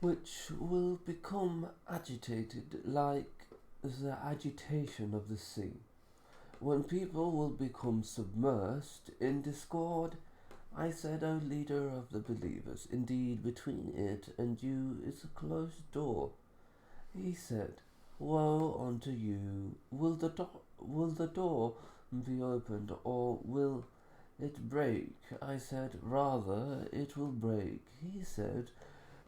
which will become agitated like the agitation of the sea. When people will become submersed in discord, I said, O leader of the believers, indeed between it and you is a closed door. He said, Woe unto you! Will the door be opened, or will it break? I said, Rather it will break. He said,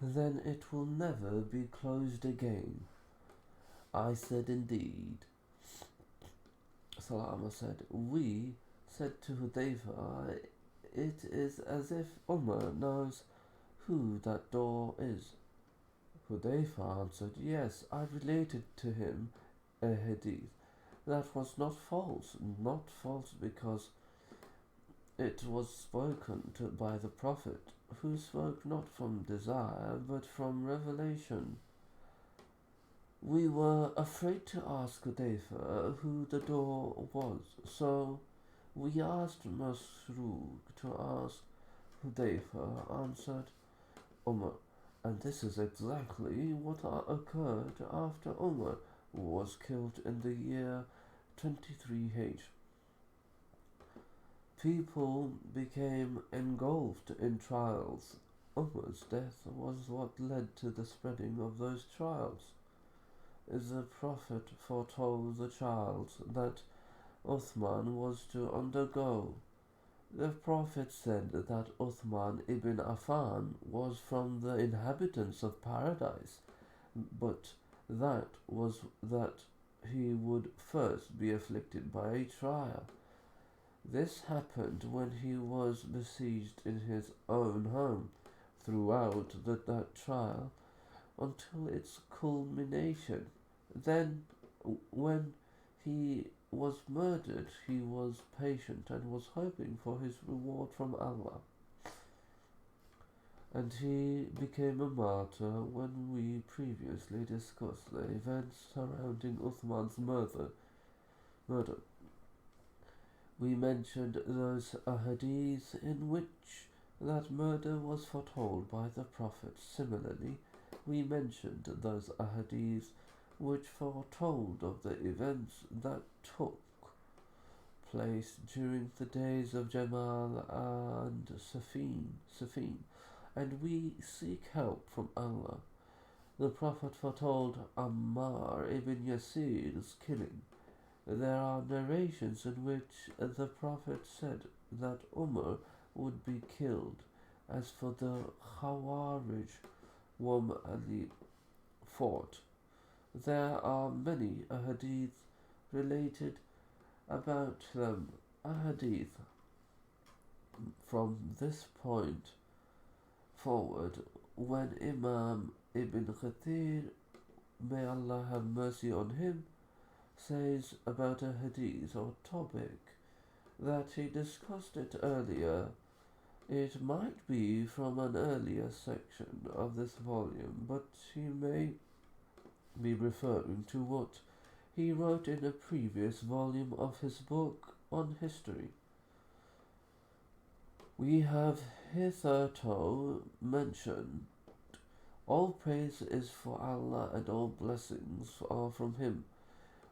Then it will never be closed again. I said, Indeed. Salama said, We said to Hudayfa, It is as if Umar knows who that door is. Hudayfa answered, Yes, I related to him a hadith that was not false because it was spoken to by the Prophet, who spoke not from desire but from revelation. We were afraid to ask Hudayfa who the door was, so we asked Masruq to ask. Hudayfa answered, Umar, and this is exactly what occurred after Umar was killed in the year 23H. People became engulfed in trials. Umar's death was what led to the spreading of those trials. The Prophet foretold the trials that Uthman was to undergo. The Prophet said that Uthman ibn Affan was from the inhabitants of paradise, but that he would first be afflicted by a trial. This happened when he was besieged in his own home throughout that trial until its culmination. Then, when he was murdered, he was patient and was hoping for his reward from Allah. And he became a martyr when we previously discussed the events surrounding Uthman's murder. We mentioned those ahadith in which that murder was foretold by the Prophet. Similarly, we mentioned those ahadith which foretold of the events that took place during the days of Jamal and Safin, and we seek help from Allah. The Prophet foretold Ammar ibn Yasir's killing. There are narrations in which the Prophet said that Umar would be killed. As for the Khawarij whom Ali fought, there are many ahadith related about them. Ahadith from this point forward, when Imam Ibn Kathir, may Allah have mercy on him, says about a hadith or topic that he discussed it earlier, it might be from an earlier section of this volume, but he may be referring to what he wrote in a previous volume of his book on history. We have hitherto mentioned all praise is for Allah and all blessings are from Him.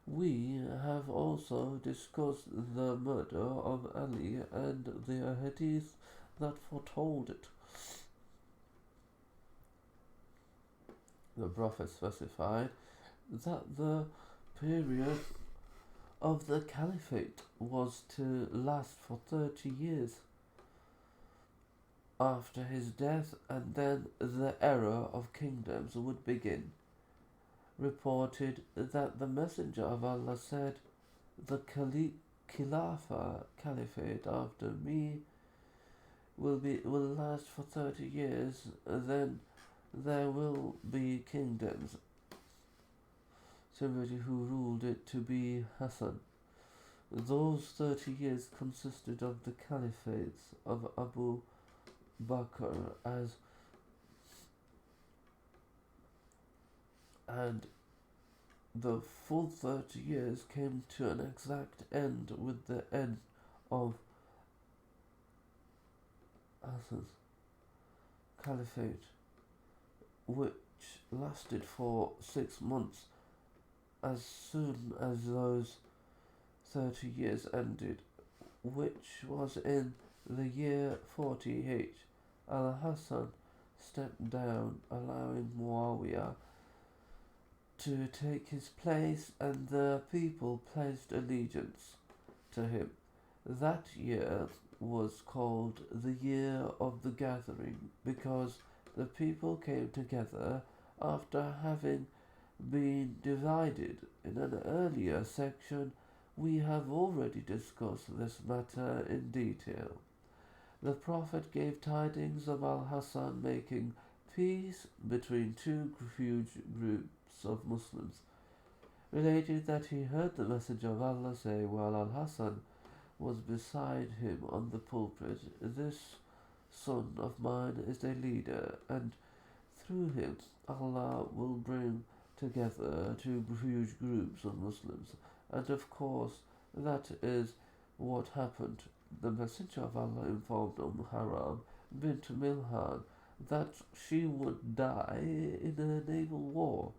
We have also discussed the murder of Ali and the hadith that foretold it. The Prophet specified that the period of the caliphate was to last for 30 years after his death, and then the era of kingdoms would begin. Reported that the Messenger of Allah said, The Khilafah caliphate after me will last for 30 years, then there will be kingdoms. Somebody who ruled it to be Hassan. Those 30 years consisted of the caliphates of Abu Bakr and the full 30 years came to an exact end with the end of Hassan's caliphate, lasted for 6 months. As soon as those 30 years ended, which was in the year 40 Al-Hassan stepped down, allowing Muawiyah to take his place, and the people pledged allegiance to him. That year was called the Year of the Gathering because the people came together after having been divided. In an earlier section, we have already discussed this matter in detail. The Prophet gave tidings of Al-Hassan making peace between two huge groups of Muslims, related that he heard the Messenger of Allah say while Al-Hassan was beside him on the pulpit, "This son of mine is a leader, and through him Allah will bring together two huge groups of Muslims." And of course, that is what happened. The Messenger of Allah informed Haram bint Milhan that she would die in a naval war.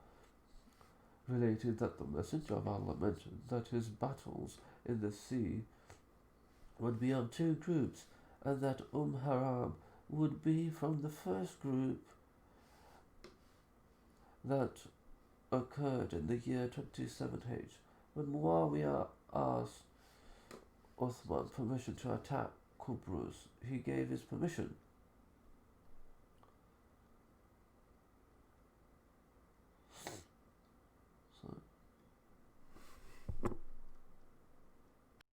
Related that the Messenger of Allah mentioned that his battles in the sea would be of two groups, and that Haram would be from the first group that occurred in the year 27 when Muawiyah asked Uthman permission to attack Kubrus. He gave his permission.